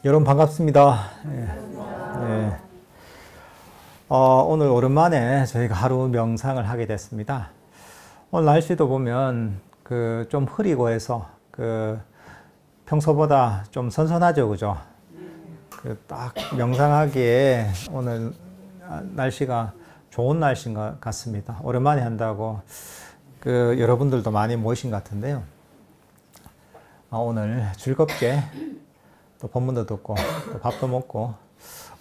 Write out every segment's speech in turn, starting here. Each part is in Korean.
여러분 반갑습니다. 예. 예. 오늘 오랜만에 저희가 하루 명상을 하게 됐습니다. 오늘 날씨도 보면 좀 흐리고 해서 평소보다 좀 선선하죠, 그죠? 딱 명상하기에 오늘 날씨가 좋은 날씨인 것 같습니다. 오랜만에 한다고 여러분들도 많이 모이신 것 같은데요. 오늘 즐겁게 또 본문도 듣고 또 밥도 먹고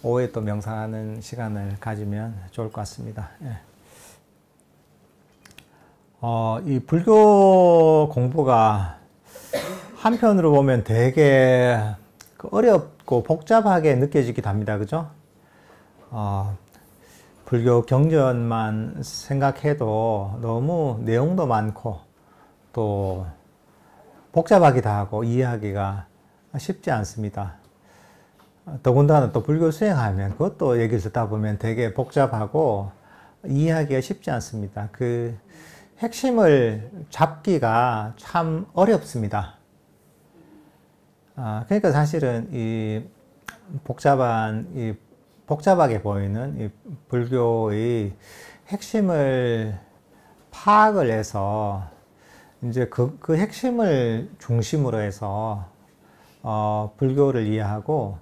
오후에 또 명상하는 시간을 가지면 좋을 것 같습니다. 예. 이 불교 공부가 한편으로 보면 되게 어렵고 복잡하게 느껴지기도 합니다. 그죠? 불교 경전만 생각해도 너무 내용도 많고 또 복잡하기도 하고 이해하기가 쉽지 않습니다. 더군다나 또 불교 수행하면 그것도 얘기를 듣다 보면 되게 복잡하고 이해하기가 쉽지 않습니다. 핵심을 잡기가 참 어렵습니다. 그러니까 사실은 복잡하게 보이는 이 불교의 핵심을 파악을 해서 이제 그 핵심을 중심으로 해서 불교를 이해하고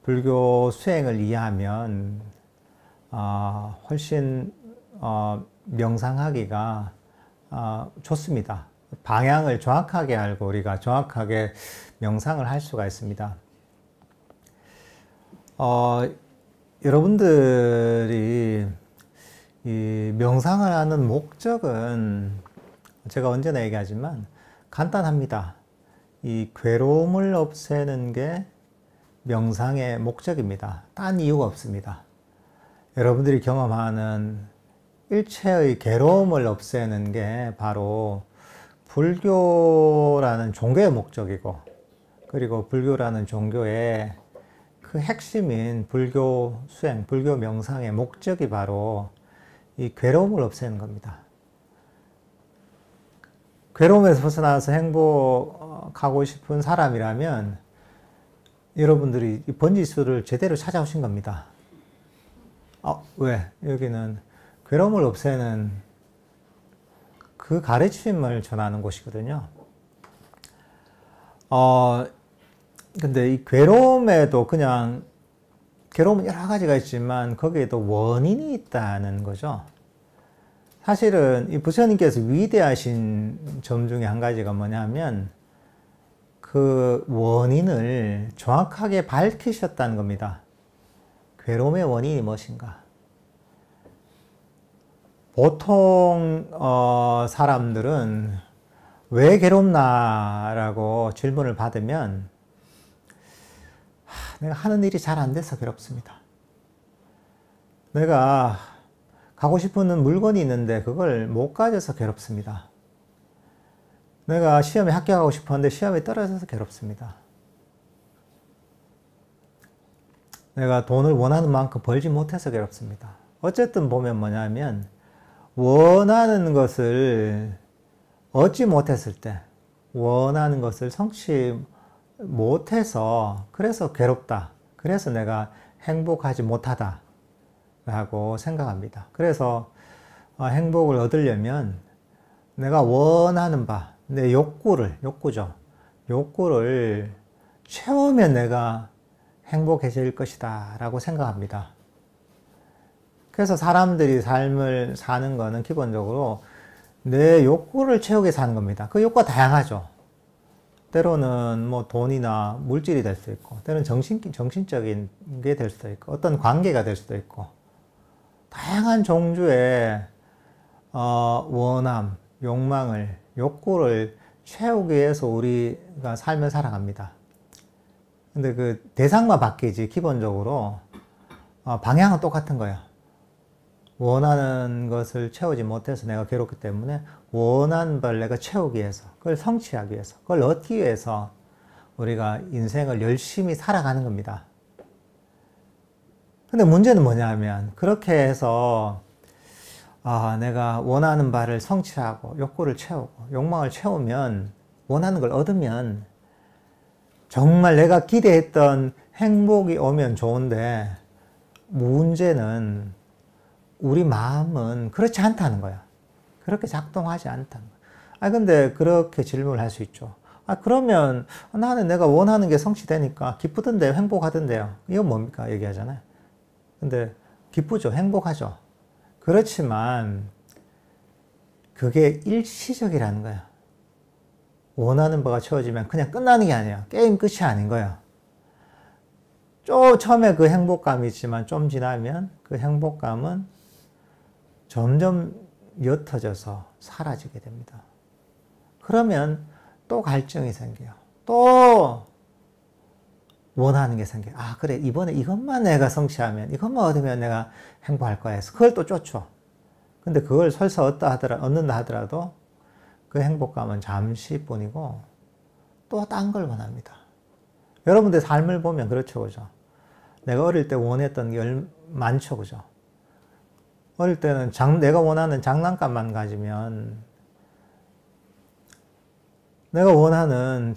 불교 수행을 이해하면 훨씬 명상하기가 좋습니다. 방향을 정확하게 알고 우리가 정확하게 명상을 할 수가 있습니다. 여러분들이 이 명상을 하는 목적은 제가 언제나 얘기하지만 간단합니다. 이 괴로움을 없애는 게 명상의 목적입니다. 딴 이유가 없습니다. 여러분들이 경험하는 일체의 괴로움을 없애는 게 바로 불교라는 종교의 목적이고, 그리고 불교라는 종교의 그 핵심인 불교 수행, 불교 명상의 목적이 바로 이 괴로움을 없애는 겁니다. 괴로움에서 벗어나서 행복하고 싶은 사람이라면 여러분들이 이 번지수를 제대로 찾아오신 겁니다. 왜? 여기는 괴로움을 없애는 그 가르침을 전하는 곳이거든요. 근데 이 괴로움에도 괴로움은 여러 가지가 있지만 거기에도 원인이 있다는 거죠. 사실은 이 부처님께서 위대하신 점 중에 한 가지가 뭐냐면 그 원인을 정확하게 밝히셨다는 겁니다. 괴로움의 원인이 무엇인가? 보통 사람들은 왜 괴롭나? 라고 질문을 받으면 내가 하는 일이 잘 안 돼서 괴롭습니다. 내가 가고 싶은 물건이 있는데 그걸 못 가져서 괴롭습니다. 내가 시험에 합격하고 싶었는데 시험에 떨어져서 괴롭습니다. 내가 돈을 원하는 만큼 벌지 못해서 괴롭습니다. 어쨌든 보면 뭐냐면 원하는 것을 얻지 못했을 때, 원하는 것을 성취 못해서 그래서 괴롭다. 그래서 내가 행복하지 못하다 라고 생각합니다. 그래서 행복을 얻으려면 내가 원하는 바, 내 욕구죠. 욕구를 채우면 내가 행복해질 것이다 라고 생각합니다. 그래서 사람들이 삶을 사는 거는 기본적으로 내 욕구를 채우게 사는 겁니다. 그 욕구가 다양하죠. 때로는 뭐 돈이나 물질이 될 수도 있고, 때로는 정신적인 게 될 수도 있고, 어떤 관계가 될 수도 있고, 다양한 종류의 원함, 욕구를 채우기 위해서 우리가 삶을 살아갑니다. 근데 그 대상만 바뀌지 기본적으로 방향은 똑같은 거예요. 원하는 것을 채우지 못해서 내가 괴롭기 때문에 원하는 바를 내가 채우기 위해서, 그걸 성취하기 위해서, 그걸 얻기 위해서 우리가 인생을 열심히 살아가는 겁니다. 근데 문제는 뭐냐면 그렇게 해서 내가 원하는 바를 성취하고 욕구를 채우고 욕망을 채우면 원하는 걸 얻으면 정말 내가 기대했던 행복이 오면 좋은데 문제는 우리 마음은 그렇지 않다는 거야. 그렇게 작동하지 않다는 거야. 아, 근데 그렇게 질문을 할 수 있죠. 아, 그러면 나는 내가 원하는 게 성취되니까 기쁘던데요, 행복하던데요. 이건 뭡니까? 얘기하잖아요. 근데 기쁘죠, 행복하죠. 그렇지만 그게 일시적이라는 거야. 원하는 바가 채워지면 그냥 끝나는 게 아니에요. 게임 끝이 아닌 거야. 처음에 그 행복감이 있지만 좀 지나면 그 행복감은 점점 옅어져서 사라지게 됩니다. 그러면 또 갈증이 생겨요. 또 원하는 게 생겨요. 아, 그래, 이번에 이것만 내가 성취하면, 이것만 얻으면 내가 행복할 거야 해서 그걸 또 쫓죠. 근데 그걸 설사 얻는다 하더라도 그 행복감은 잠시뿐이고 또 딴 걸 원합니다. 여러분들 삶을 보면 그렇죠, 그죠? 내가 어릴 때 원했던 게 많죠, 그죠? 어릴 때는 내가 원하는 장난감만 가지면, 내가 원하는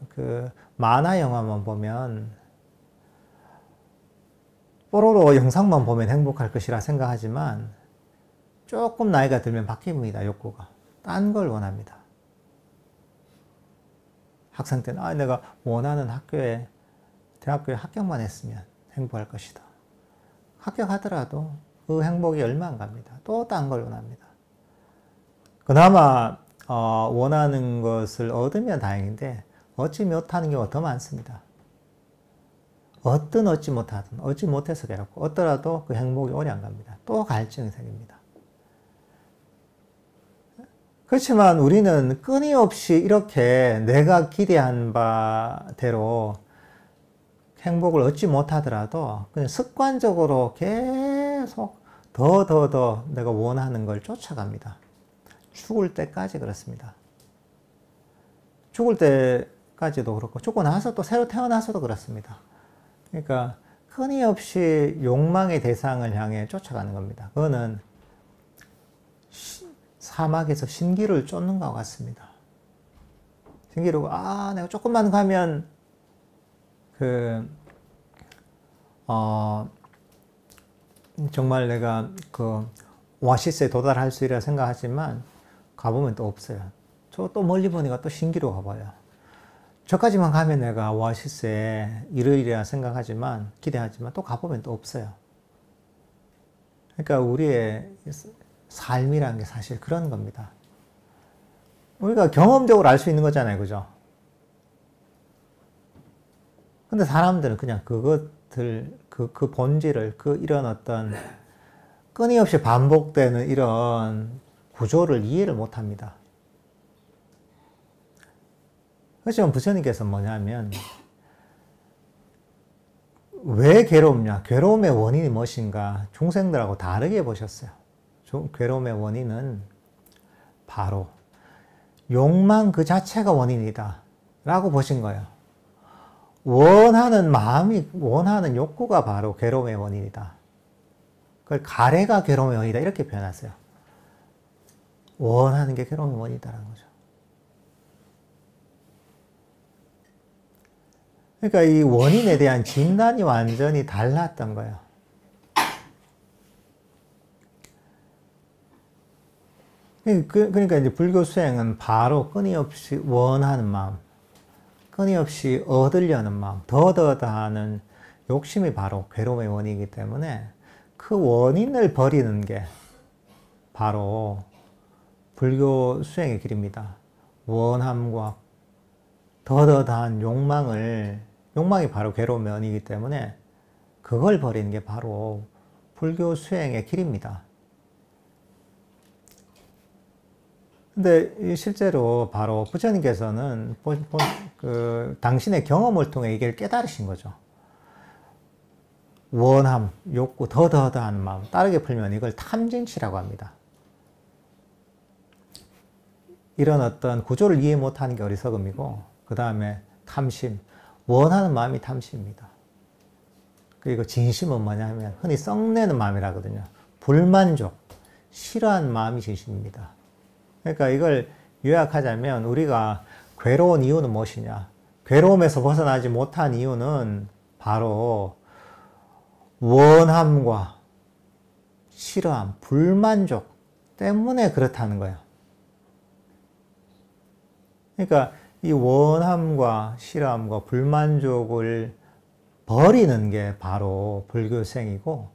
그 만화 영화만 보면, 뽀로로 영상만 보면 행복할 것이라 생각하지만 조금 나이가 들면 바뀝니다, 욕구가. 딴 걸 원합니다. 학생 때는 내가 원하는 대학교에 합격만 했으면 행복할 것이다. 합격하더라도 그 행복이 얼마 안 갑니다. 또 딴 걸 원합니다. 그나마 원하는 것을 얻으면 다행인데 얻지 못하는 경우가 더 많습니다. 얻지 못해서 괴롭고 얻더라도 그 행복이 오래 안 갑니다. 또 갈증이 생깁니다. 그렇지만 우리는 끊임없이 이렇게 내가 기대한 바대로 행복을 얻지 못하더라도 그냥 습관적으로 계속 더 내가 원하는 걸 쫓아갑니다. 죽을 때까지 그렇습니다. 죽을 때까지도 그렇고 죽고 나서 또 새로 태어나서도 그렇습니다. 그러니까 끊임없이 욕망의 대상을 향해 쫓아가는 겁니다. 그거는 사막에서 신기루를 쫓는 것과 같습니다. 신기루가 내가 조금만 가면 정말 내가 그 오아시스에 도달할 수 있리라 생각하지만 가보면 또 없어요. 저 또 멀리 보니까 또 신기루가 보여요. 저까지만 가면 내가 오아시스에 이르리라 생각하지만 기대하지만 또 가보면 또 없어요. 그러니까 우리의 삶이라는 게 사실 그런 겁니다. 우리가 경험적으로 알 수 있는 거잖아요, 그죠? 근데 사람들은 그냥 그것들, 그 본질을, 이런 어떤 끊임없이 반복되는 이런 구조를 이해를 못 합니다. 그렇지만 부처님께서 뭐냐면, 왜 괴롭냐? 괴로움의 원인이 무엇인가? 중생들하고 다르게 보셨어요. 괴로움의 원인은 바로 욕망 그 자체가 원인이다 라고 보신 거예요. 원하는 욕구가 바로 괴로움의 원인이다. 그걸 가래가 괴로움의 원인이다 이렇게 표현하세요. 원하는 게 괴로움의 원인이다라는 거죠. 그러니까 이 원인에 대한 진단이 완전히 달랐던 거예요. 그러니까 이제 불교 수행은 바로 끊임없이 원하는 마음, 끊임없이 얻으려는 마음, 더 하는 욕심이 바로 괴로움의 원인이기 때문에 그 원인을 버리는 게 바로 불교 수행의 길입니다. 원함과 더한 욕망이 바로 괴로움의 원인이기 때문에 그걸 버리는 게 바로 불교 수행의 길입니다. 근데 실제로 바로 부처님께서는 당신의 경험을 통해 이걸 깨달으신 거죠. 원함, 욕구, 더하는 마음 따르게 풀면 이걸 탐진치라고 합니다. 이런 어떤 구조를 이해 못하는 게 어리석음이고 그 다음에 탐심, 원하는 마음이 탐심입니다. 그리고 진심은 뭐냐면 흔히 썩내는 마음이라거든요. 불만족, 싫어하는 마음이 진심입니다. 그러니까 이걸 요약하자면 우리가 괴로운 이유는 무엇이냐? 괴로움에서 벗어나지 못한 이유는 바로 원함과 싫어함, 불만족 때문에 그렇다는 거예요. 그러니까 이 원함과 싫어함과 불만족을 버리는 게 바로 불교생이고,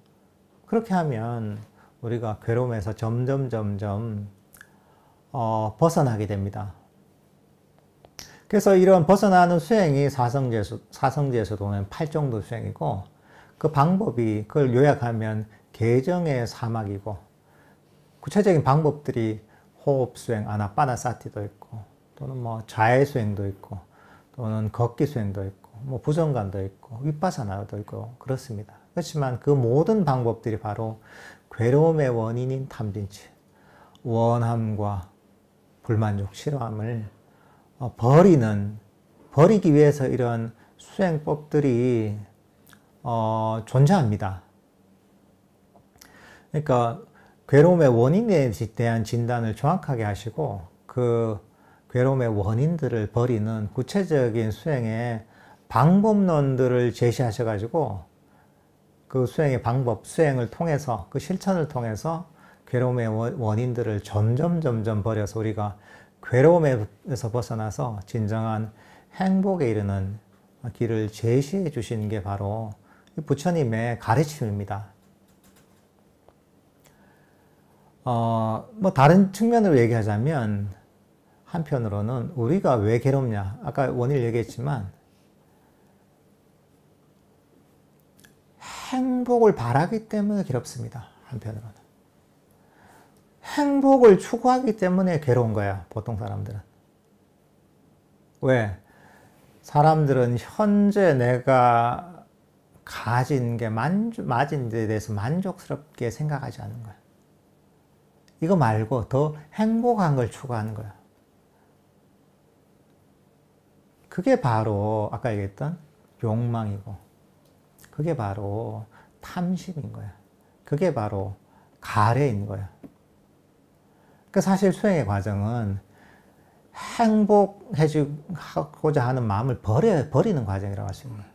그렇게 하면 우리가 괴로움에서 점점 벗어나게 됩니다. 그래서 이런 벗어나는 수행이 사성제에서도 보면 8정도 수행이고, 그 방법이, 그걸 요약하면 개정의 사막이고, 구체적인 방법들이 호흡수행, 아나파나사티도 있고, 또는 뭐 자해수행도 있고, 또는 걷기수행도 있고, 뭐 부정감도 있고, 윗바사나도 있고, 그렇습니다. 그렇지만 그 모든 방법들이 바로 괴로움의 원인인 탐진치, 원함과 불만족, 싫어함을 버리기 위해서 이런 수행법들이 존재합니다. 그러니까 괴로움의 원인에 대한 진단을 정확하게 하시고, 그 괴로움의 원인들을 버리는 구체적인 수행의 방법론들을 제시하셔가지고, 그 수행의 방법, 수행을 통해서, 그 실천을 통해서 괴로움의 원인들을 점점 버려서 우리가 괴로움에서 벗어나서 진정한 행복에 이르는 길을 제시해 주시는 게 바로 부처님의 가르침입니다. 뭐 다른 측면으로 얘기하자면, 한편으로는 우리가 왜 괴롭냐, 아까 원인을 얘기했지만 행복을 바라기 때문에 괴롭습니다. 한편으로는 행복을 추구하기 때문에 괴로운 거야, 보통 사람들은. 왜? 사람들은 현재 내가 가진 게 맞은 데 대해서 만족스럽게 생각하지 않는 거야. 이거 말고 더 행복한 걸 추구하는 거야. 그게 바로 아까 얘기했던 욕망이고, 그게 바로 탐심인 거야. 그게 바로 가래인 거야. 그러니까 사실 수행의 과정은 행복해지고자 하는 마음을 버리는 과정이라고 할 수 있는 거야.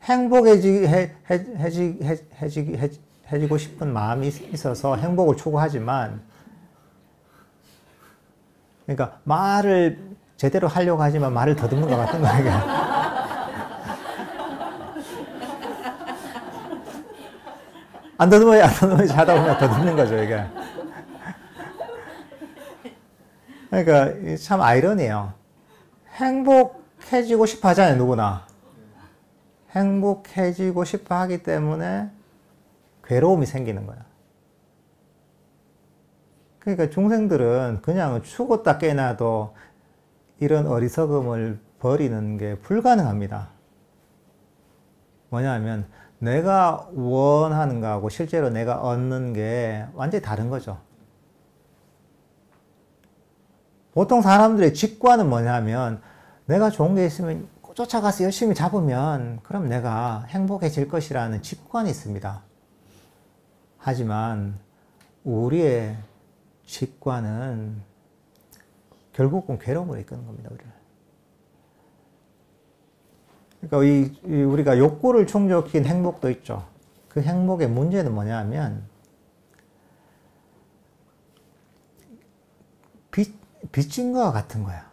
행복해지고 싶은 마음이 있어서 행복을 추구하지만, 그러니까 말을 제대로 하려고 하지만 말을 더듬는 것 같은 거예요. 안 더듬어야지 하다 보면 더듬는 거죠, 이게. 그러니까 참 아이러니해요. 행복해지고 싶어 하잖아요, 누구나. 행복해지고 싶어 하기 때문에 괴로움이 생기는 거야. 그러니까 중생들은 그냥 죽었다 깨나도 이런 어리석음을 버리는 게 불가능합니다. 뭐냐면 내가 원하는 거하고 실제로 내가 얻는 게 완전히 다른 거죠. 보통 사람들의 직관은 뭐냐면, 내가 좋은 게 있으면 쫓아가서 열심히 잡으면 그럼 내가 행복해질 것이라는 직관이 있습니다. 하지만 우리의 직관은 결국은 괴로움으로 이끄는 겁니다, 우리를. 그러니까 우리가 욕구를 충족시킨 행복도 있죠. 그 행복의 문제는 뭐냐면 빚진 거와 같은 거야.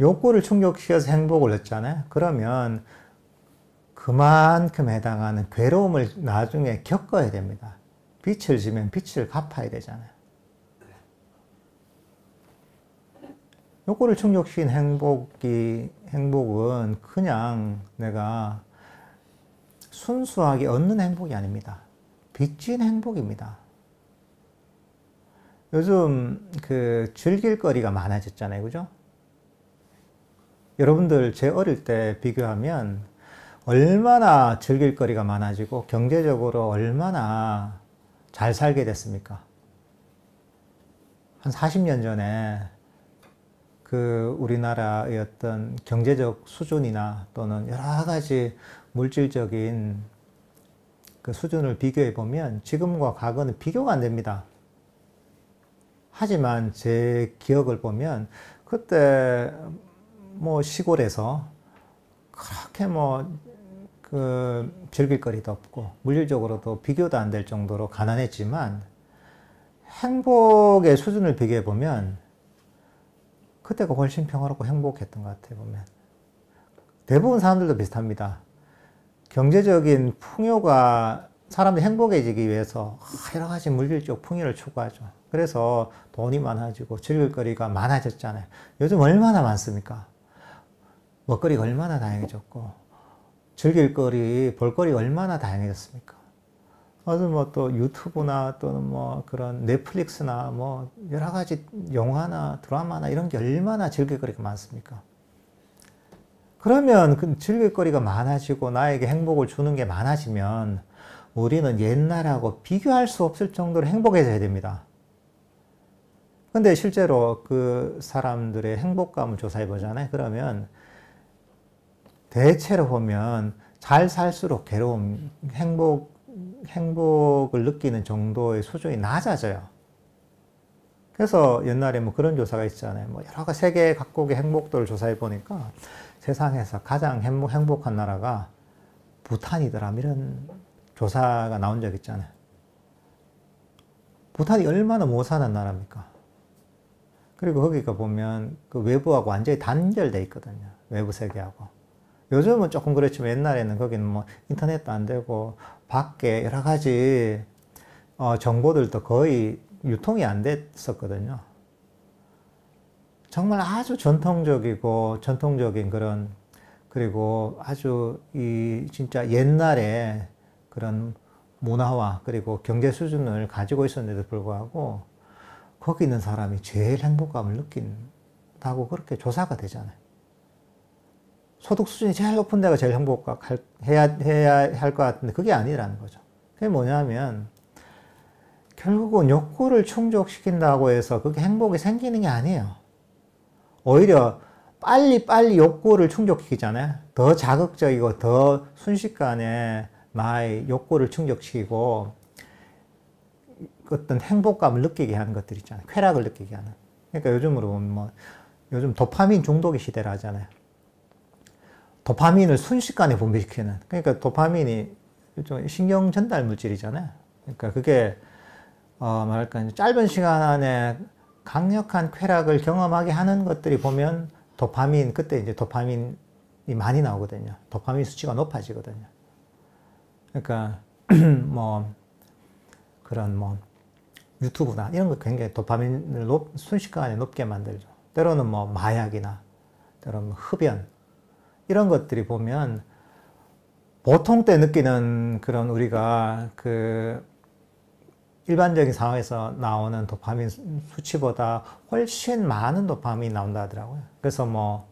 욕구를 충족시켜서 행복을 얻잖아요. 그러면 그만큼 해당하는 괴로움을 나중에 겪어야 됩니다. 빚을 지면 빚을 갚아야 되잖아요. 욕구를 충족시킨 행복은 그냥 내가 순수하게 얻는 행복이 아닙니다. 빚진 행복입니다. 요즘 즐길 거리가 많아졌잖아요, 그죠? 여러분들 제 어릴 때 비교하면 얼마나 즐길 거리가 많아지고 경제적으로 얼마나 잘 살게 됐습니까? 한 40년 전에 우리나라의 어떤 경제적 수준이나 또는 여러 가지 물질적인 그 수준을 비교해 보면 지금과 과거는 비교가 안 됩니다. 하지만 제 기억을 보면 그때 뭐 시골에서 그렇게 뭐 즐길 거리도 없고 물질적으로도 비교도 안 될 정도로 가난했지만 행복의 수준을 비교해 보면 그때가 훨씬 평화롭고 행복했던 것 같아요. 보면 대부분 사람들도 비슷합니다. 경제적인 풍요가 사람들이 행복해지기 위해서 여러 가지 물질적 풍요를 추구하죠. 그래서 돈이 많아지고 즐길 거리가 많아졌잖아요. 요즘 얼마나 많습니까? 먹거리가 얼마나 다양해졌고 즐길 거리, 볼거리가 얼마나 다양해졌습니까? 무슨 뭐 또 유튜브나 또는 뭐 그런 넷플릭스나 뭐 여러 가지 영화나 드라마나 이런 게 얼마나 즐길 거리가 많습니까? 그러면 그 즐길 거리가 많아지고 나에게 행복을 주는 게 많아지면 우리는 옛날하고 비교할 수 없을 정도로 행복해져야 됩니다. 근데 실제로 그 사람들의 행복감을 조사해 보잖아요. 그러면 대체로 보면 잘 살수록 괴로움, 행복을 느끼는 정도의 수준이 낮아져요. 그래서 옛날에 뭐 그런 조사가 있잖아요. 뭐 여러 가지 세계 각국의 행복도를 조사해 보니까 세상에서 가장 행복한 나라가 부탄이더라. 이런 조사가 나온 적 있잖아요. 부탄이 얼마나 못 사는 나라입니까? 그리고 거기가 보면 그 외부하고 완전히 단절돼 있거든요. 외부 세계하고. 요즘은 조금 그렇지만 옛날에는 거기는 뭐 인터넷도 안 되고 밖에 여러 가지 정보들도 거의 유통이 안 됐었거든요. 정말 아주 전통적인 그런, 그리고 아주 진짜 옛날에 그런 문화와 그리고 경제 수준을 가지고 있었는데도 불구하고 거기 있는 사람이 제일 행복감을 느낀다고 그렇게 조사가 되잖아요. 소득 수준이 제일 높은 데가 제일 해야 할 것 같은데 그게 아니라는 거죠. 그게 뭐냐면 결국은 욕구를 충족시킨다고 해서 그게 행복이 생기는 게 아니에요. 오히려 빨리 욕구를 충족시키잖아요. 더 자극적이고 더 순식간에 나의 욕구를 충족시키고 어떤 행복감을 느끼게 하는 것들 있잖아요. 쾌락을 느끼게 하는. 그러니까 요즘으로 보면 뭐 요즘 도파민 중독의 시대라 하잖아요. 도파민을 순식간에 분비시키는. 그러니까 도파민이 좀 신경 전달 물질이잖아요. 그러니까 그게 뭐랄까 짧은 시간 안에 강력한 쾌락을 경험하게 하는 것들이 보면 도파민, 그때 이제 도파민이 많이 나오거든요. 도파민 수치가 높아지거든요. 그러니까 뭐 그런 뭐 유튜브나 이런 거 굉장히 도파민을 순식간에 높게 만들죠. 때로는 뭐 마약이나 때로는 흡연 이런 것들이 보면 보통 때 느끼는 그런 우리가 그 일반적인 상황에서 나오는 도파민 수치보다 훨씬 많은 도파민이 나온다 하더라고요. 그래서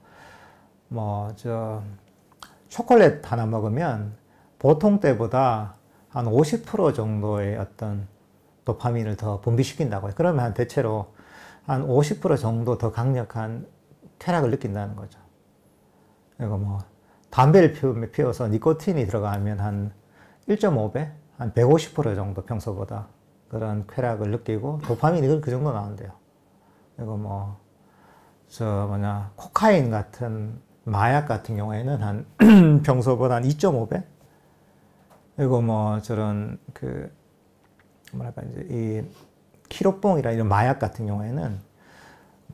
초콜릿 하나 먹으면 보통 때보다 한 50% 정도의 어떤 도파민을 더 분비시킨다고요. 그러면 대체로 한 50% 정도 더 강력한 쾌락을 느낀다는 거죠. 그리고 뭐 담배를 피워서 니코틴이 들어가면 한 1.5배, 한 150% 정도 평소보다 그런 쾌락을 느끼고 도파민이 그 정도 나온대요. 그리고 코카인 같은 마약 같은 경우에는 한 평소보다 한 2.5배? 그리고 저런 이 키로뽕이라 이런 마약 같은 경우에는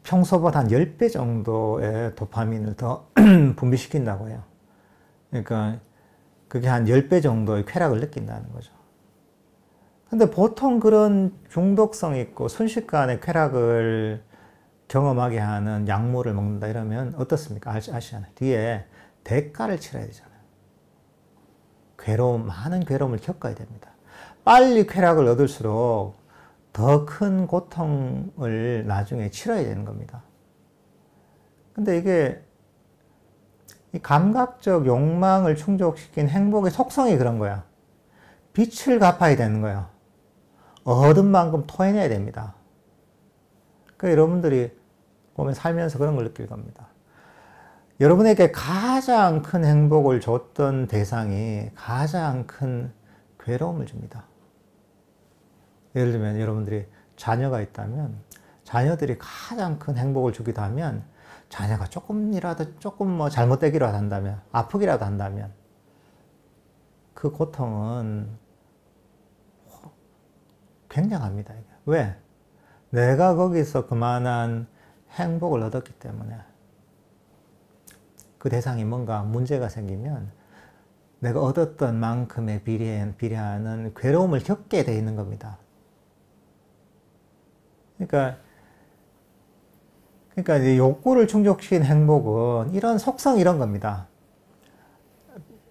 평소보다 한 10배 정도의 도파민을 더 분비시킨다고 해요. 그러니까 그게 한 10배 정도의 쾌락을 느낀다는 거죠. 근데 보통 그런 중독성 있고 순식간에 쾌락을 경험하게 하는 약물을 먹는다 이러면 어떻습니까? 아시잖아요. 뒤에 대가를 치러야 되잖아요. 많은 괴로움을 겪어야 됩니다. 빨리 쾌락을 얻을수록 더 큰 고통을 나중에 치러야 되는 겁니다. 근데 이게 이 감각적 욕망을 충족시킨 행복의 속성이 그런 거야. 빚을 갚아야 되는 거야. 얻은 만큼 토해내야 됩니다. 그러니까 여러분들이 보면 살면서 그런 걸 느낄 겁니다. 여러분에게 가장 큰 행복을 줬던 대상이 가장 큰 괴로움을 줍니다. 예를 들면 여러분들이 자녀가 있다면 자녀들이 가장 큰 행복을 주기도 하면 자녀가 조금 뭐 잘못되기라도 한다면, 아프기라도 한다면, 그 고통은 굉장합니다. 이게. 왜? 내가 거기서 그만한 행복을 얻었기 때문에. 그 대상이 뭔가 문제가 생기면 내가 얻었던 만큼의 비례하는 괴로움을 겪게 돼 있는 겁니다. 그러니까 이 욕구를 충족시킨 행복은 이런 속성 이런 겁니다.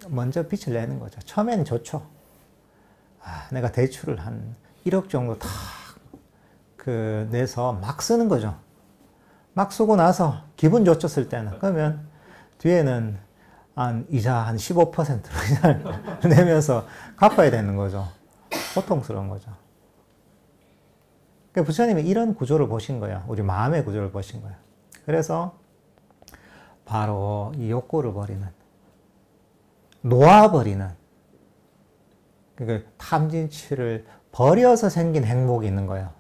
먼저 빛을 내는 거죠. 처음에는 좋죠. 내가 대출을 한 1억 정도 탁 내서 막 쓰는 거죠. 막 쓰고 나서 기분 좋죠, 쓸 때는. 그러면 뒤에는 이자 한 15%로 이자를 내면서 갚아야 되는 거죠. 고통스러운 거죠. 그러니까 부처님이 이런 구조를 보신 거예요. 우리 마음의 구조를 보신 거예요. 그래서 바로 이 욕구를 버리는, 놓아버리는, 그러니까 탐진치를 버려서 생긴 행복이 있는 거예요.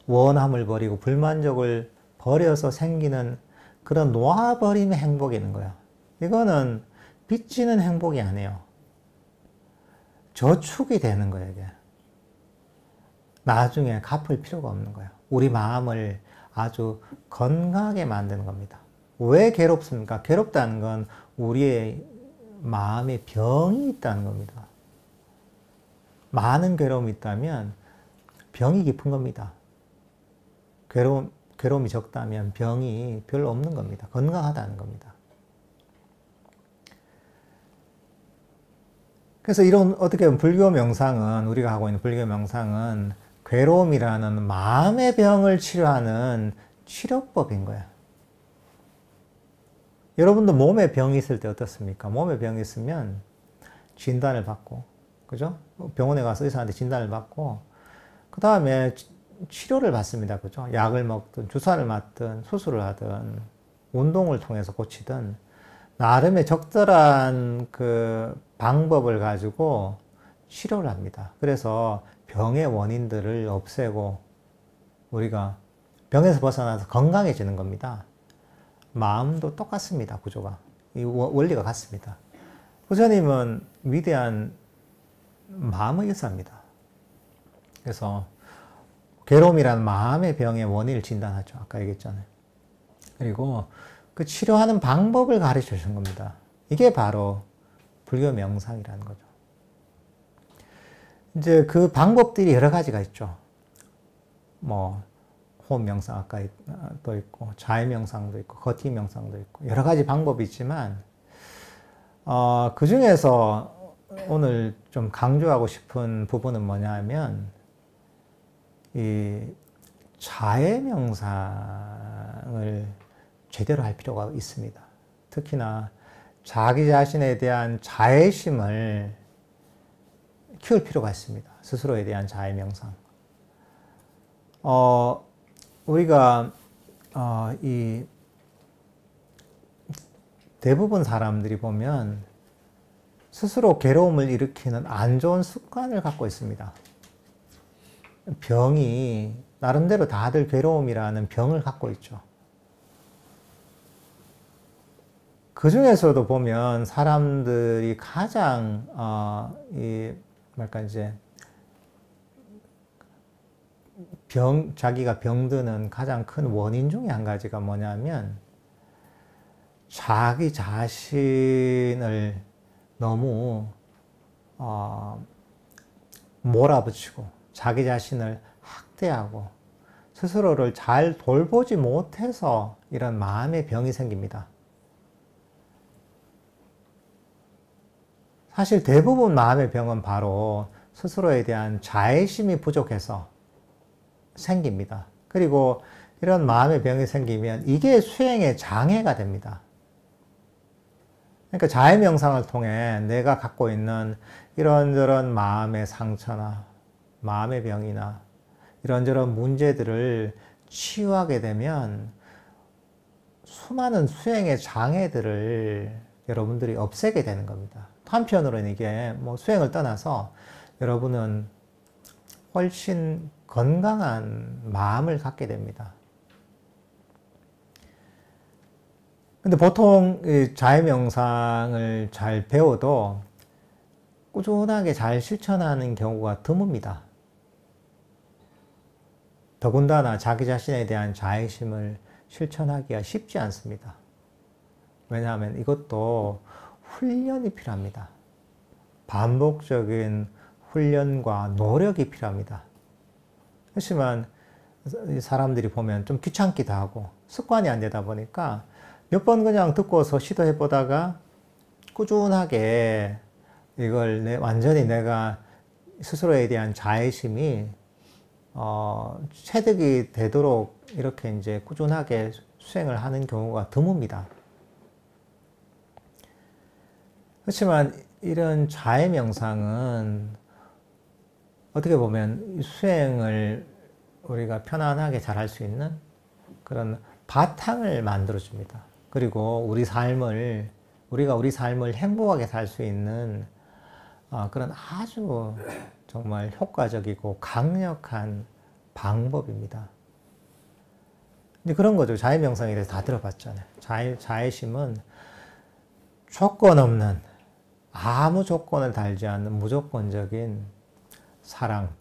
원함을 버리고 불만족을 버려서 생기는 그런 놓아버림의 행복이 있는 거예요. 이거는 빚지는 행복이 아니에요. 저축이 되는 거예요, 이게. 나중에 갚을 필요가 없는 거예요. 우리 마음을 아주 건강하게 만드는 겁니다. 왜 괴롭습니까? 괴롭다는 건 우리의 마음에 병이 있다는 겁니다. 많은 괴로움이 있다면 병이 깊은 겁니다. 괴로움이 적다면 병이 별로 없는 겁니다. 건강하다는 겁니다. 그래서 이런 어떻게 보면 불교 명상은, 우리가 하고 있는 불교 명상은 괴로움이라는 마음의 병을 치료하는 치료법인 거예요. 여러분도 몸에 병이 있을 때 어떻습니까? 몸에 병이 있으면 진단을 받고, 그죠? 병원에 가서 의사한테 진단을 받고, 그 다음에 치료를 받습니다. 그죠? 약을 먹든, 주사를 맞든, 수술을 하든, 운동을 통해서 고치든, 나름의 적절한 그 방법을 가지고 치료를 합니다. 그래서 병의 원인들을 없애고 우리가 병에서 벗어나서 건강해지는 겁니다. 마음도 똑같습니다. 구조가. 이 원리가 같습니다. 부처님은 위대한 마음의 의사입니다. 그래서 괴로움이라는 마음의 병의 원인을 진단하죠. 아까 얘기했잖아요. 그리고 그 치료하는 방법을 가르쳐 주신 겁니다. 이게 바로 불교 명상이라는 거죠. 이제 그 방법들이 여러 가지가 있죠. 뭐 호흡 명상 아까 또 있고, 자해 명상도 있고, 걷기 명상도 있고, 여러 가지 방법이 있지만 그 중에서 오늘 좀 강조하고 싶은 부분은 뭐냐면 이 자해 명상을 제대로 할 필요가 있습니다. 특히나 자기 자신에 대한 자애심을 키울 필요가 있습니다. 스스로에 대한 자애 명상. 우리가 이 대부분 사람들이 보면 스스로 괴로움을 일으키는 안 좋은 습관을 갖고 있습니다. 병이 나름대로 다들 괴로움이라는 병을 갖고 있죠. 그 중에서도 보면 사람들이 가장 자기가 병드는 가장 큰 원인 중에 한 가지가 뭐냐면 자기 자신을 너무 몰아붙이고 자기 자신을 학대하고 스스로를 잘 돌보지 못해서 이런 마음의 병이 생깁니다. 사실 대부분 마음의 병은 바로 스스로에 대한 자애심이 부족해서 생깁니다. 그리고 이런 마음의 병이 생기면 이게 수행의 장애가 됩니다. 그러니까 자해 명상을 통해 내가 갖고 있는 이런저런 마음의 상처나 마음의 병이나 이런저런 문제들을 치유하게 되면 수많은 수행의 장애들을 여러분들이 없애게 되는 겁니다. 한편으로는 이게 뭐 수행을 떠나서 여러분은 훨씬 건강한 마음을 갖게 됩니다. 근데 보통 이 자해명상을 잘 배워도 꾸준하게 잘 실천하는 경우가 드뭅니다. 더군다나 자기 자신에 대한 자애심을 실천하기가 쉽지 않습니다. 왜냐하면 이것도 훈련이 필요합니다. 반복적인 훈련과 노력이 필요합니다. 그렇지만 사람들이 보면 좀 귀찮기도 하고 습관이 안 되다 보니까 몇 번 그냥 듣고서 시도해 보다가 꾸준하게 이걸 완전히 내가 스스로에 대한 자애심이 체득이 되도록 이렇게 이제 꾸준하게 수행을 하는 경우가 드뭅니다. 그렇지만 이런 자해 명상은 어떻게 보면 수행을 우리가 편안하게 잘 할 수 있는 그런 바탕을 만들어 줍니다. 그리고 우리가 우리 삶을 행복하게 살 수 있는 그런 아주 정말 효과적이고 강력한 방법입니다. 이제 그런 거죠. 자해명상에 대해서 다 들어봤잖아요. 자해심은 조건 없는, 아무 조건을 달지 않는 무조건적인 사랑,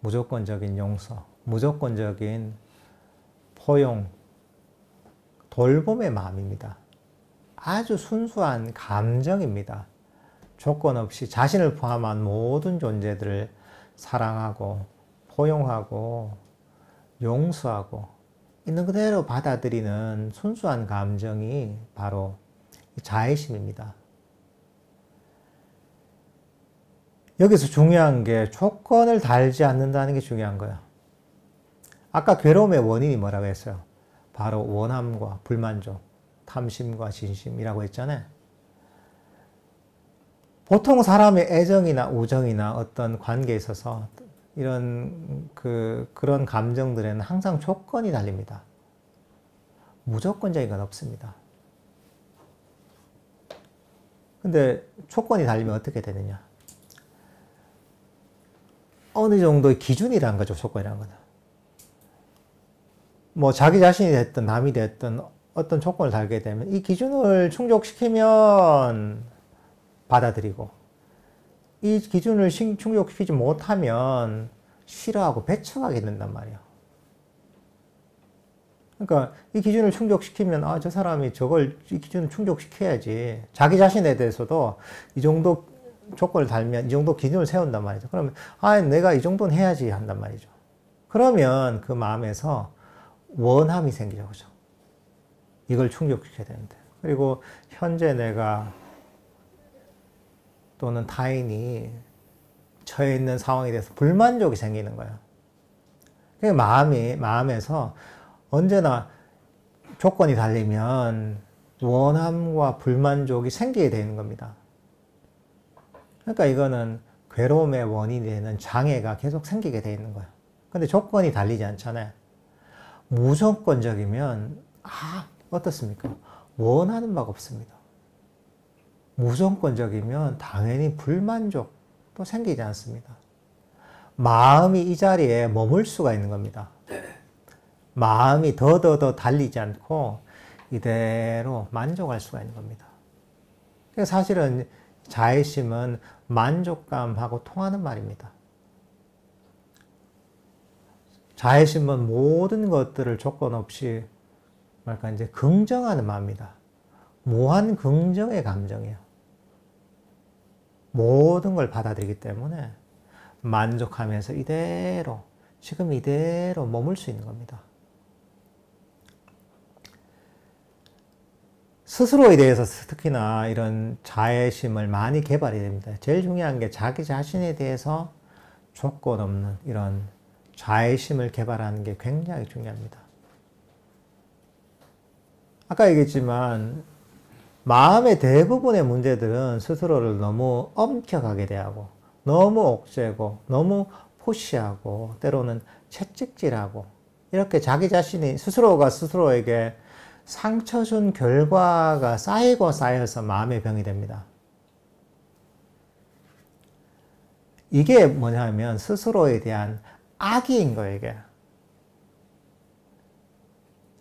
무조건적인 용서, 무조건적인 포용, 돌봄의 마음입니다. 아주 순수한 감정입니다. 조건 없이 자신을 포함한 모든 존재들을 사랑하고 포용하고 용서하고 있는 그대로 받아들이는 순수한 감정이 바로 자애심입니다. 여기서 중요한 게 조건을 달지 않는다는 게 중요한 거예요. 아까 괴로움의 원인이 뭐라고 했어요? 바로 원함과 불만족, 탐심과 진심이라고 했잖아요. 보통 사람의 애정이나 우정이나 어떤 관계에 있어서 이런 그런 감정들에는 항상 조건이 달립니다. 무조건적인 건 없습니다. 근데 조건이 달리면 어떻게 되느냐? 어느 정도의 기준이라는 거죠, 조건이라는 거는. 뭐 자기 자신이 됐든 남이 됐든 어떤 조건을 달게 되면 이 기준을 충족시키면 받아들이고 이 기준을 충족시키지 못하면 싫어하고 배척하게 된단 말이에요. 그러니까 이 기준을 충족시키면 저 사람이 이 기준을 충족시켜야지. 자기 자신에 대해서도 이 정도 조건을 달면 이 정도 기준을 세운단 말이죠. 그러면 내가 이 정도는 해야지 한단 말이죠. 그러면 그 마음에서 원함이 생기죠. 그죠? 이걸 충족시켜야 되는데. 그리고 현재 내가 또는 타인이 처해 있는 상황에 대해서 불만족이 생기는 거예요. 마음에서 언제나 조건이 달리면 원함과 불만족이 생기게 되는 겁니다. 그러니까 이거는 괴로움의 원인이 되는 장애가 계속 생기게 되어 있는 거예요. 근데 조건이 달리지 않잖아요. 무조건적이면 어떻습니까? 원하는 바가 없습니다. 무조건적이면 당연히 불만족도 생기지 않습니다. 마음이 이 자리에 머물 수가 있는 겁니다. 마음이 더 달리지 않고 이대로 만족할 수가 있는 겁니다. 그래서 사실은 자애심은 만족감하고 통하는 말입니다. 자애심은 모든 것들을 조건 없이 이제 긍정하는 마음입니다. 무한 긍정의 감정이에요. 모든 걸 받아들이기 때문에 만족하면서 지금 이대로 머물 수 있는 겁니다. 스스로에 대해서 특히나 이런 자애심을 많이 개발해야 됩니다. 제일 중요한 게 자기 자신에 대해서 조건 없는 이런 자애심을 개발하는 게 굉장히 중요합니다. 아까 얘기했지만 마음의 대부분의 문제들은 스스로를 너무 엄격하게 대하고 너무 옥죄고 너무 푸시하고 때로는 채찍질하고 이렇게 자기 자신이 스스로가 스스로에게 상처 준 결과가 쌓이고 쌓여서 마음의 병이 됩니다. 이게 뭐냐면 스스로에 대한 악의인 거예요, 이게.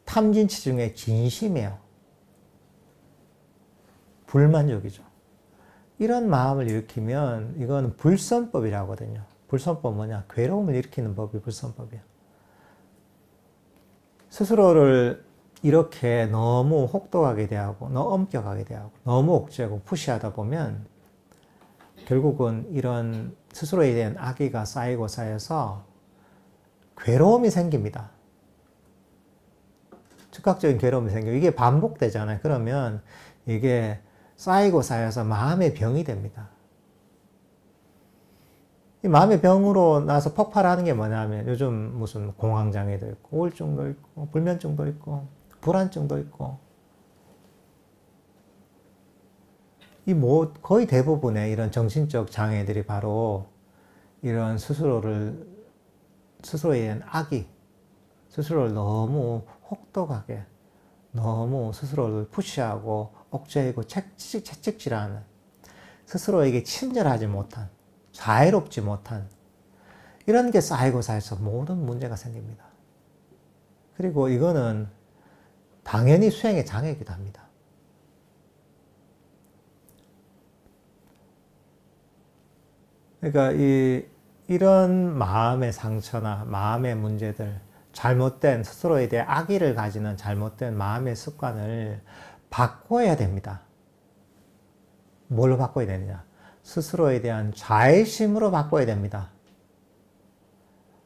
탐진치 중에 진심이에요. 불만족이죠. 이런 마음을 일으키면 이건 불선법이라고 하거든요. 불선법 뭐냐? 괴로움을 일으키는 법이 불선법이야. 스스로를 이렇게 너무 혹독하게 대하고 너무 엄격하게 대하고 너무 억제하고 푸시하다 보면 결국은 이런 스스로에 대한 악의가 쌓이고 쌓여서 괴로움이 생깁니다. 즉각적인 괴로움이 생기고 이게 반복되잖아요. 그러면 이게 쌓이고 쌓여서 마음의 병이 됩니다. 이 마음의 병으로 나서 폭발하는 게 뭐냐면 요즘 무슨 공황장애도 있고 우울증도 있고 불면증도 있고 불안증도 있고 거의 대부분의 이런 정신적 장애들이 바로 이런 스스로에 대한 악의, 스스로를 너무 혹독하게, 너무 스스로를 푸시하고 억제하고 채찍질하는, 스스로에게 친절하지 못한, 자애롭지 못한 이런 게 쌓이고 쌓여서 모든 문제가 생깁니다. 그리고 이거는 당연히 수행의 장애이기도 합니다. 그러니까 이런 마음의 상처나 마음의 문제들, 잘못된 스스로에 대해 악의를 가지는 잘못된 마음의 습관을 바꿔야 됩니다. 뭘로 바꿔야 되느냐? 스스로에 대한 자애심으로 바꿔야 됩니다.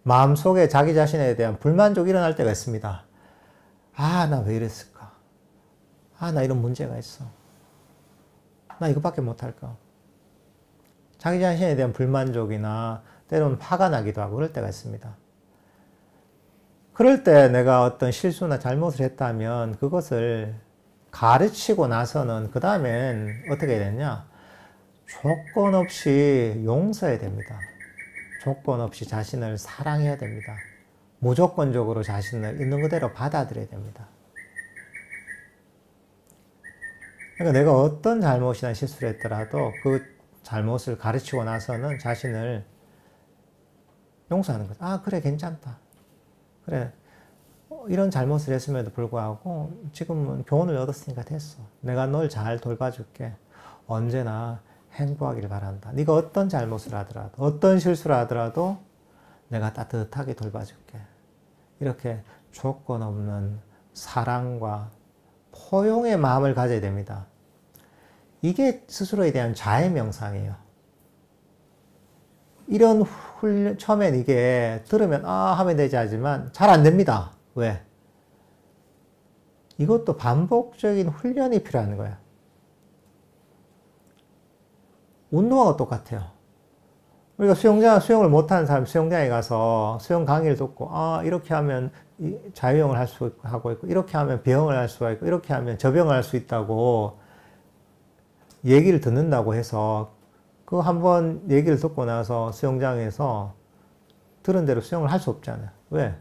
마음속에 자기 자신에 대한 불만족이 일어날 때가 있습니다. 아, 나 왜 이랬을까? 아, 나 이런 문제가 있어. 나 이것밖에 못할까? 자기 자신에 대한 불만족이나 때로는 화가 나기도 하고 그럴 때가 있습니다. 그럴 때 내가 어떤 실수나 잘못을 했다면 그것을 가르치고 나서는 그 다음엔 어떻게 해야 되냐? 조건 없이 용서해야 됩니다. 조건 없이 자신을 사랑해야 됩니다. 무조건적으로 자신을 있는 그대로 받아들여야 됩니다. 그러니까 내가 어떤 잘못이나 실수를 했더라도 그 잘못을 가르치고 나서는 자신을 용서하는 거죠. 아, 그래, 괜찮다. 그래, 이런 잘못을 했음에도 불구하고 지금은 교훈을 얻었으니까 됐어. 내가 널 잘 돌봐줄게. 언제나 행복하기를 바란다. 네가 어떤 잘못을 하더라도, 어떤 실수를 하더라도 내가 따뜻하게 돌봐줄게. 이렇게 조건 없는 사랑과 포용의 마음을 가져야 됩니다. 이게 스스로에 대한 자애 명상이에요. 이런 훈련, 처음엔 이게 들으면 하면 되지 하지만 잘 안 됩니다. 왜? 이것도 반복적인 훈련이 필요한 거예요. 운동하고 똑같아요. 우리가 수영을 못하는 사람 수영장에 가서 수영 강의를 듣고 이렇게 하면 자유형을 할 수 하고 있고 이렇게 하면 배영을 할 수가 있고 이렇게 하면 접영을 할 수 있다고 얘기를 듣는다고 해서 그 한번 얘기를 듣고 나서 수영장에서 들은 대로 수영을 할 수 없잖아요. 왜?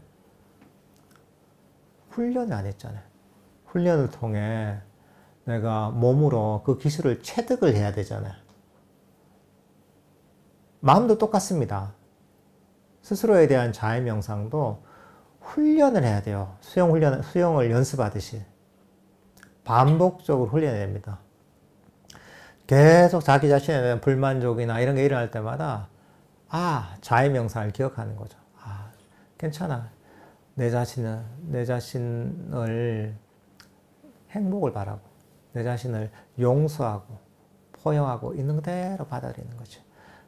훈련을 안 했잖아요. 훈련을 통해 내가 몸으로 그 기술을 체득을 해야 되잖아요. 마음도 똑같습니다. 스스로에 대한 자애 명상도 훈련을 해야 돼요. 수영을 연습하듯이. 반복적으로 훈련해야 됩니다. 계속 자기 자신에 대한 불만족이나 이런 게 일어날 때마다 자애 명상을 기억하는 거죠. 괜찮아. 내 자신을 행복을 바라고 내 자신을 용서하고 포용하고 있는 그대로 받아들이는 거죠.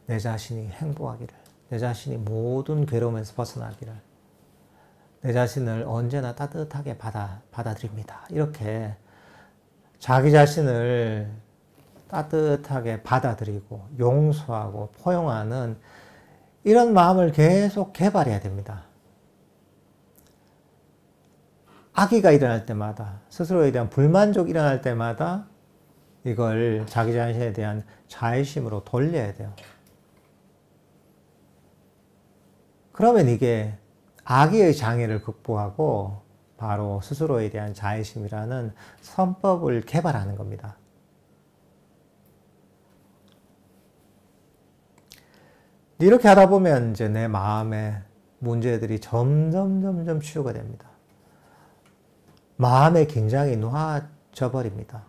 내 자신이 행복하기를, 내 자신이 모든 괴로움에서 벗어나기를, 내 자신을 언제나 따뜻하게 받아들입니다. 이렇게 자기 자신을 따뜻하게 받아들이고 용서하고 포용하는 이런 마음을 계속 개발해야 됩니다. 악의가 일어날 때마다, 스스로에 대한 불만족이 일어날 때마다 이걸 자기 자신에 대한 자애심으로 돌려야 돼요. 그러면 이게 악의의 장애를 극복하고 바로 스스로에 대한 자애심이라는 선법을 개발하는 겁니다. 이렇게 하다 보면 이제 내 마음의 문제들이 점점 치유가 됩니다. 마음의 긴장이 놓아져 버립니다.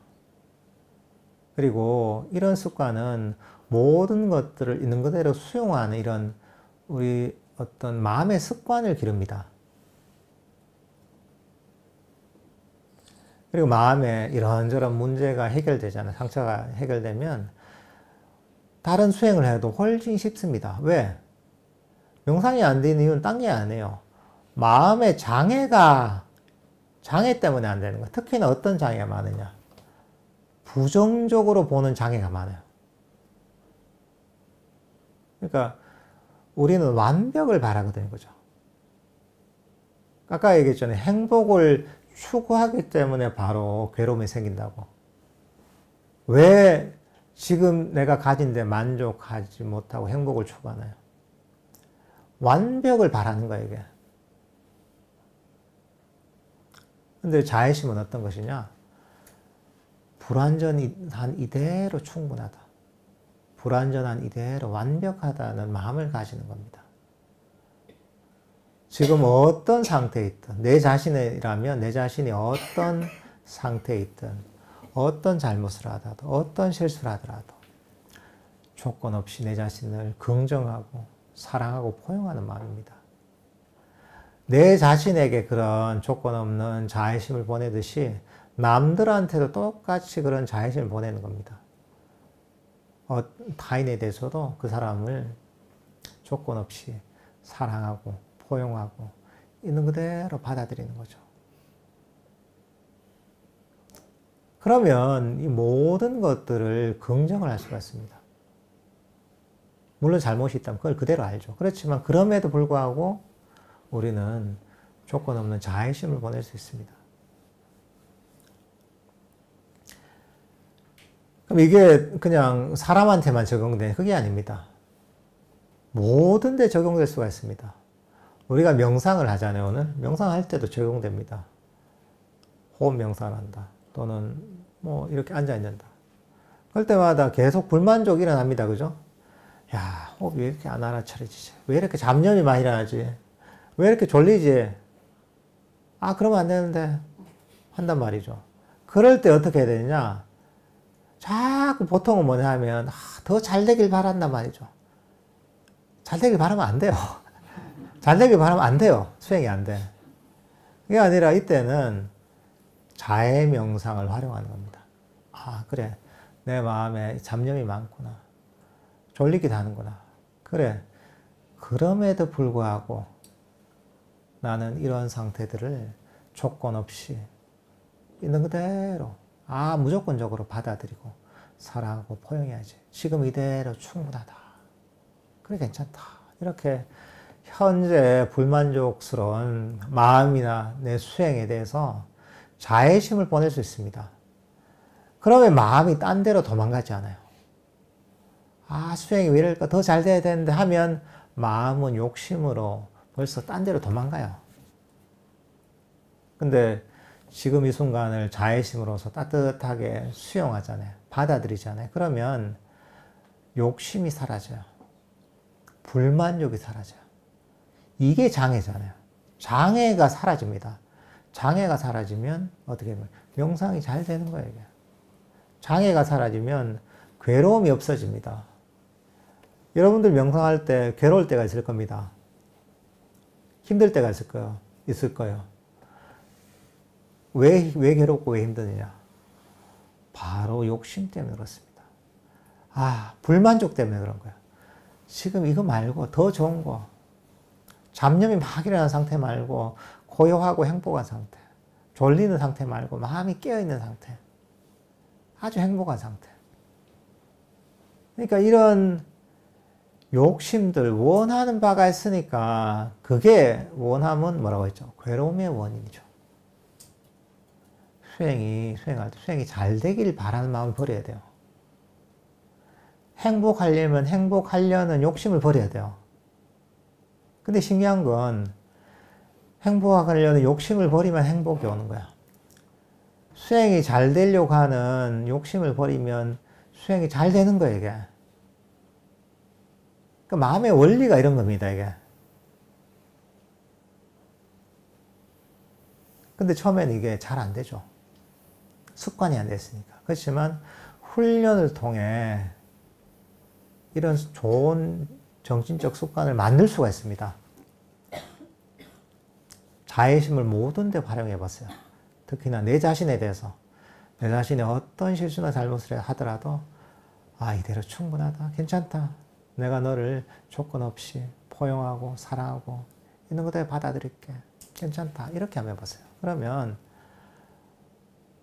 그리고 이런 습관은 모든 것들을 있는 그대로 수용하는 이런 우리 어떤 마음의 습관을 기릅니다. 그리고 마음에 이런저런 문제가 해결되잖아요. 상처가 해결되면 다른 수행을 해도 훨씬 쉽습니다. 왜? 명상이 안 되는 이유는 딴 게 아니에요. 마음의 장애 때문에 안 되는 거예요. 특히나 어떤 장애가 많으냐? 부정적으로 보는 장애가 많아요. 그러니까 우리는 완벽을 바라거든요. 그죠? 아까 얘기했잖아요. 행복을 추구하기 때문에 바로 괴로움이 생긴다고. 왜 지금 내가 가진 데 만족하지 못하고 행복을 추구하나요? 완벽을 바라는 거예요, 이게. 근데 자애심은 어떤 것이냐? 불완전한 이대로 충분하다. 불완전한 이대로 완벽하다는 마음을 가지는 겁니다. 지금 어떤 상태에 있든, 내 자신이라면 내 자신이 어떤 상태에 있든, 어떤 잘못을 하더라도, 어떤 실수를 하더라도, 조건 없이 내 자신을 긍정하고, 사랑하고, 포용하는 마음입니다. 내 자신에게 그런 조건 없는 자애심을 보내듯이, 남들한테도 똑같이 그런 자애심을 보내는 겁니다. 타인에 대해서도 그 사람을 조건 없이 사랑하고 포용하고 있는 그대로 받아들이는 거죠. 그러면 이 모든 것들을 긍정을 할 수가 있습니다. 물론 잘못이 있다면 그걸 그대로 알죠. 그렇지만 그럼에도 불구하고 우리는 조건 없는 자애심을 보낼 수 있습니다. 그럼 이게 그냥 사람한테만 적용되는 그게 아닙니다. 모든 데 적용될 수가 있습니다. 우리가 명상을 하잖아요, 오늘. 명상할 때도 적용됩니다. 호흡 명상을 한다. 또는 뭐 이렇게 앉아있는다. 그럴 때마다 계속 불만족이 일어납니다. 그죠? 야, 호흡이 왜 이렇게 안 알아차려지지? 왜 이렇게 잡념이 많이 일어나지? 왜 이렇게 졸리지? 아, 그러면 안 되는데. 한단 말이죠. 그럴 때 어떻게 해야 되느냐? 자꾸 보통은 뭐냐 하면 더 잘 되길 바란단 말이죠. 잘 되길 바라면 안 돼요. 잘 되길 바라면 안 돼요. 수행이 안 돼. 그게 아니라 이때는 자애 명상을 활용하는 겁니다. 아, 그래. 내 마음에 잡념이 많구나. 졸리기도 하는구나. 그래. 그럼에도 불구하고 나는 이런 상태들을 조건 없이 있는 그대로 무조건적으로 받아들이고 사랑하고 포용해야지. 지금 이대로 충분하다. 그래 괜찮다. 이렇게 현재 불만족스러운 마음이나 내 수행에 대해서 자애심을 보낼 수 있습니다. 그러면 마음이 딴 데로 도망가지 않아요. 수행이 왜 이럴까? 더 잘 돼야 되는데 하면 마음은 욕심으로 벌써 딴 데로 도망가요. 근데 지금 이 순간을 자애심으로서 따뜻하게 수용하잖아요. 받아들이잖아요. 그러면 욕심이 사라져요. 불만족이 사라져요. 이게 장애잖아요. 장애가 사라집니다. 장애가 사라지면 어떻게 보면 명상이 잘 되는 거예요. 이게. 장애가 사라지면 괴로움이 없어집니다. 여러분들 명상할 때 괴로울 때가 있을 겁니다. 힘들 때가 있을 거예요. 왜 괴롭고 왜 힘드느냐? 바로 욕심 때문에 그렇습니다. 불만족 때문에 그런 거야. 지금 이거 말고 더 좋은 거. 잡념이 막 일어나는 상태 말고 고요하고 행복한 상태. 졸리는 상태 말고 마음이 깨어있는 상태. 아주 행복한 상태. 그러니까 이런 욕심들 원하는 바가 있으니까 그게 원함은 뭐라고 했죠? 괴로움의 원인이죠. 수행할 때 수행이 잘 되길 바라는 마음을 버려야 돼요. 행복하려면 행복하려는 욕심을 버려야 돼요. 근데 신기한 건 행복하려는 욕심을 버리면 행복이 오는 거야. 수행이 잘 되려고 하는 욕심을 버리면 수행이 잘 되는 거예요, 이게. 그 마음의 원리가 이런 겁니다, 이게. 근데 처음에는 이게 잘 안 되죠. 습관이 안 됐으니까. 그렇지만 훈련을 통해 이런 좋은 정신적 습관을 만들 수가 있습니다. 자애심을 모든 데 활용해 봤어요. 특히나 내 자신에 대해서, 내 자신이 어떤 실수나 잘못을 하더라도 이대로 충분하다, 괜찮다, 내가 너를 조건 없이 포용하고 사랑하고 있는 그대로 받아들일게, 괜찮다, 이렇게 한번 해보세요. 그러면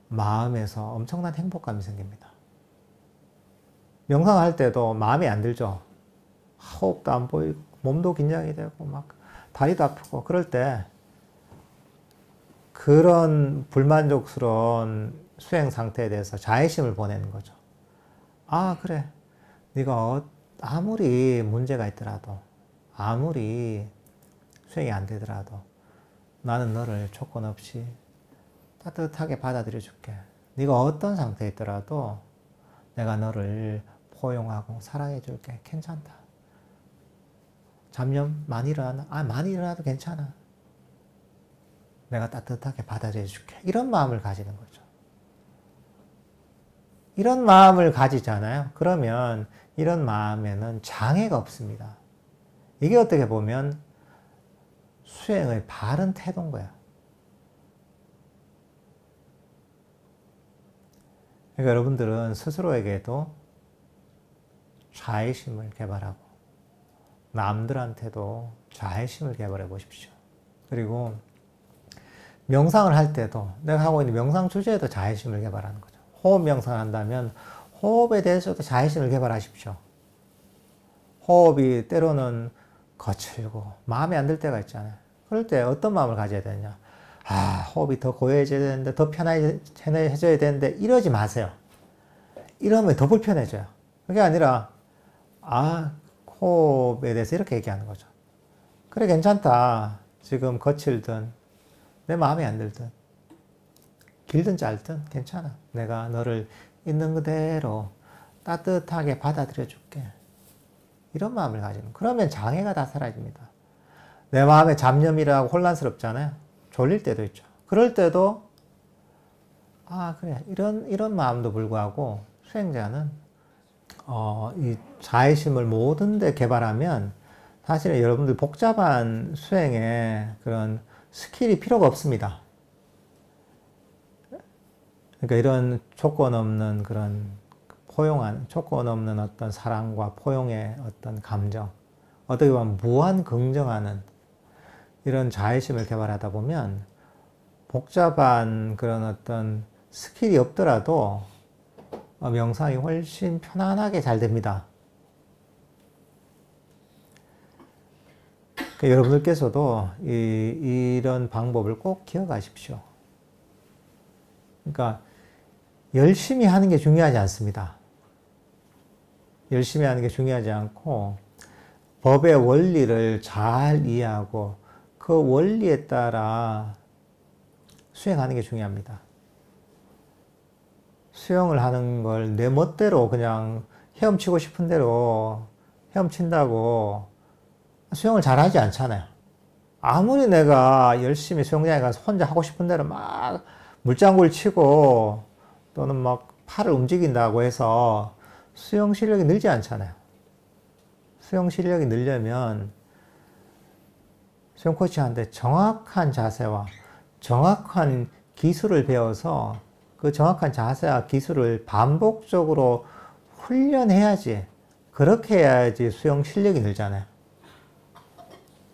마음에서 엄청난 행복감이 생깁니다. 명상할 때도 마음에 안 들죠. 호흡도 안 보이고 몸도 긴장이 되고 막 다리도 아프고 그럴 때 그런 불만족스러운 수행 상태에 대해서 자애심을 보내는 거죠. 그래, 네가 아무리 문제가 있더라도, 아무리 수행이 안 되더라도 나는 너를 조건 없이 따뜻하게 받아들여 줄게. 네가 어떤 상태에 있더라도 내가 너를 포용하고 사랑해 줄게. 괜찮다. 잡념 많이 일어나나? 많이 일어나도 괜찮아. 내가 따뜻하게 받아들여 줄게. 이런 마음을 가지는 거죠. 이런 마음을 가지잖아요. 그러면 이런 마음에는 장애가 없습니다. 이게 어떻게 보면 수행의 바른 태도인 거야. 그러니까 여러분들은 스스로에게도 자애심을 개발하고 남들한테도 자애심을 개발해 보십시오. 그리고 명상을 할 때도 내가 하고 있는 명상 주제에도 자애심을 개발하는 거죠. 호흡 명상을 한다면 호흡에 대해서도 자애심을 개발하십시오. 호흡이 때로는 거칠고 마음에 안 들 때가 있잖아요. 그럴 때 어떤 마음을 가져야 되느냐. 호흡이 더 고요해져야 되는데, 더 편해져야 되는데, 이러지 마세요. 이러면 더 불편해져요. 그게 아니라, 호흡에 대해서 이렇게 얘기하는 거죠. 그래, 괜찮다. 지금 거칠든, 내 마음에 안 들든, 길든 짧든 괜찮아. 내가 너를 있는 그대로 따뜻하게 받아들여 줄게. 이런 마음을 가지는. 그러면 장애가 다 사라집니다. 내 마음에 잡념이라고 혼란스럽잖아요. 졸릴 때도 있죠. 그럴 때도 그래, 이런 마음도 불구하고 수행자는 이 자애심을 모든 데 개발하면 사실은 여러분들 복잡한 수행에 그런 스킬이 필요가 없습니다. 그러니까 이런 조건 없는 그런 포용한, 조건 없는 어떤 사랑과 포용의 어떤 감정, 어떻게 보면 무한 긍정하는 이런 자애심을 개발하다 보면 복잡한 그런 어떤 스킬이 없더라도 명상이 훨씬 편안하게 잘 됩니다. 그러니까 여러분들께서도 이런 방법을 꼭 기억하십시오. 그러니까 열심히 하는 게 중요하지 않습니다. 열심히 하는 게 중요하지 않고 법의 원리를 잘 이해하고 그 원리에 따라 수행하는 게 중요합니다. 수영을 하는 걸 내 멋대로 그냥 헤엄치고 싶은 대로 헤엄친다고 수영을 잘하지 않잖아요. 아무리 내가 열심히 수영장에 가서 혼자 하고 싶은 대로 막 물장구를 치고 또는 막 팔을 움직인다고 해서 수영 실력이 늘지 않잖아요. 수영 실력이 늘려면 수영 코치한테 정확한 자세와 정확한 기술을 배워서 그 정확한 자세와 기술을 반복적으로 훈련해야지, 그렇게 해야지 수영 실력이 늘잖아요.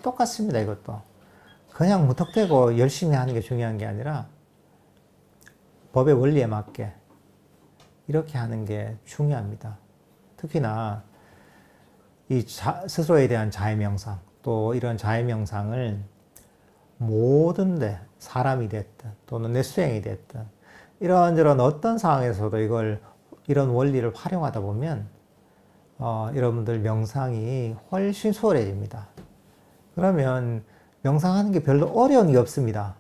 똑같습니다, 이것도. 그냥 무턱대고 열심히 하는 게 중요한 게 아니라 법의 원리에 맞게 이렇게 하는 게 중요합니다. 특히나 이 스스로에 대한 자해명상, 또 이런 자해명상을 모든데 사람이 됐든 또는 내 수행이 됐든 이런저런 어떤 상황에서도 이런 원리를 활용하다 보면 여러분들 명상이 훨씬 수월해집니다. 그러면 명상하는 게 별로 어려운 게 없습니다.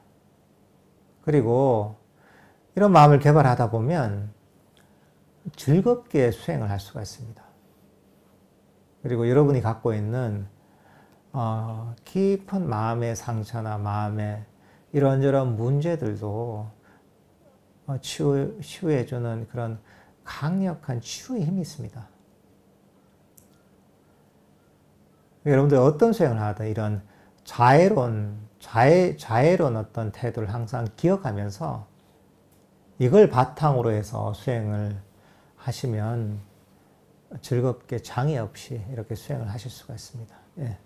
그리고 이런 마음을 개발하다 보면 즐겁게 수행을 할 수가 있습니다. 그리고 여러분이 갖고 있는 깊은 마음의 상처나 마음의 이런저런 문제들도 치유해주는 그런 강력한 치유의 힘이 있습니다. 여러분들 어떤 수행을 하든 이런 자애로운 어떤 태도를 항상 기억하면서 이걸 바탕으로 해서 수행을 하시면 즐겁게 장애 없이 이렇게 수행을 하실 수가 있습니다. 예.